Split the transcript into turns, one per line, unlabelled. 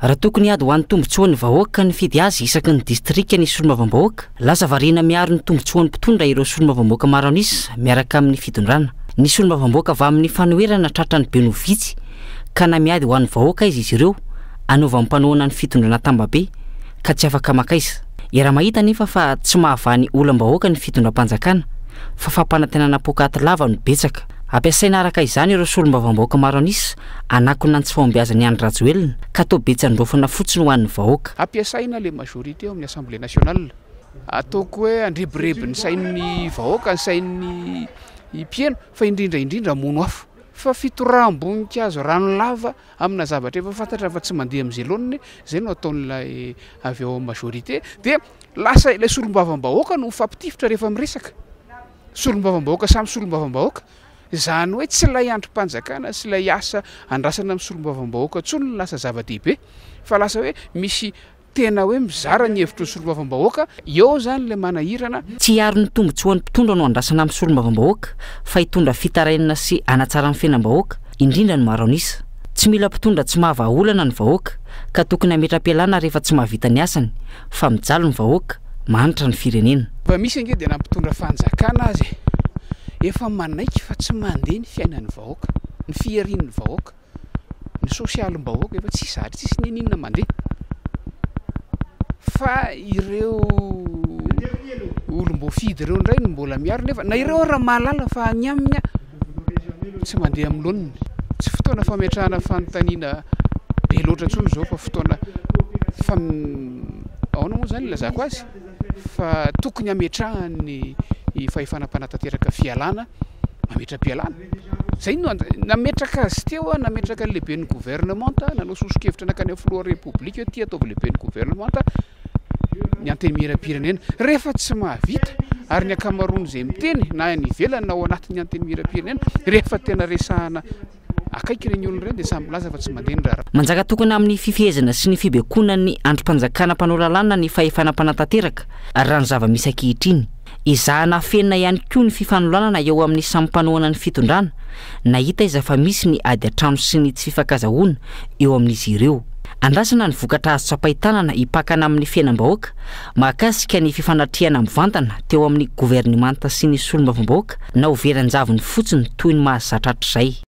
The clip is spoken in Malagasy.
Raha tokony ady ho an'ny tombotsoan'ny vahoaka ny fidy azy isaky ny distrika ny solombavambahoaka, lasa variana miaro ny tombotsoan'ny mpitondra ireo solombavambahoaka maro anisa miaraka amin'ny fitondrana. Ny solombavambahoaka avy amin'ny fanoherana tratrany be no vitsy, ka na miady ho an'ny vahoaka izy ireo, anova mpanoana ny fitondrana tambabe ka tsy afaka makaiza. Era mahita nefa fa tsy mahavany olam-bahoaka ny fitondram-panjakana, fa fampanantenana pokaty lava no betsaka. Ampiasaina araka izany ireo solombavambahoaka maro anisa anakona ny tsy fahombiazany any rajoelina ka atao betsy andraofana fotsiny ho an'ny vahoaka.
Ampiasaina le majorité amin'ny Assemblée nationale. Ataoko hoe andrebirebi ny sain'ny vahoaka, ny sain'ny mpieno fa indrindra mono afo. Fa fitoram-boninkazo rano lava amina zavatra efa fantatra fa tsy mandeha amin'izay laoniny, zay no ataon'ilay avy ao majorité. Dia lasa ilay solombavambahoaka no fampitifitra rehefa miresaka. Solombavambahoaka samy solombavambahoaka. Zany hoe tsy lay androm-panjakana sy lay asa andrasana amin'ny solombavambahoaka tsony no lasa zava-dehibe, fa lasa hoe misy tena hoe mizara ny hevitry ny solombavambahoaka, eo zany le manahirana.
Tsy hiaro ny tombotsoan'ny mpitondra no andrasana amin'ny solombavambahoaka, fa hitondra fitarainana sy hanatsara ny fiainam-bahoaka, indrindra ny maro anisa. Tsy mila mpitondra tsy mahavaolana ny vahoaka, ka tokony hametra-pialana rehefa tsy mahavita ny asany, fa mijalo ny vahoaka, manitra ny firenena.
Fa misy ange dia nampitondra fanjakana azy, efa manaiky fa tsy mandeha ny fiainan'ny vahoaka, ny fiarin'ny vahoaka, ny sosialim-bahoaka efa tsy zary, tsisy ninina mandeha. Fa ireo olom-boafidy ireo indray no mbola miaro, nefa na ireo raha mahalala fa any aminy tsy mandeha amin'ny laoniny. Tsy fotoana fametrahana fanontaniana be loatra intsony zao, fa fotoana ahoana moa zany ilazako azy, fa tokony hametrahany fahefanam-panatanteraka fialana, mametra-pialana. Zay no nametraka azy teo, nametraka ny lehiben'ny Governemanta, nanao sosokevitra nakany amin'ny filoha repoblika hoe tia ataovy lehiben'ny Governemanta ny antenimierampirenena. Rehefa tsy mahavita ary ny akamaroany izay miteny na ny ivelany na ao anatin'ny antenimierampirenena, rehefa tena resahana akaiky ireny olona ireny dia samy milaza fa tsy mandeha ny rara.
Manjaka tokony amin'ny fifehezana sy ny fibekoana ny androm-panjakana mpanao lalàna ny fahefanam-panatanteraka raha ny zava-misy ankehitriny. Izahana fenina ihany koa ny fifanolana eo amin'ny samy mpanoana ny fitondrana, nahita izy fa misy ny ady atrano sy ny tsy fifankazahoana eo amin'izy ireo. Andrasana ny vokatra azo tsapahitanana hipakana amin'ny fiainam-bahoaka mahakasika ny fifanatrihana mivantana teo amin'ny Governemanta sy ny solombavambahoaka na overanjavony fotsiny toy ny mahazatra hatrizay.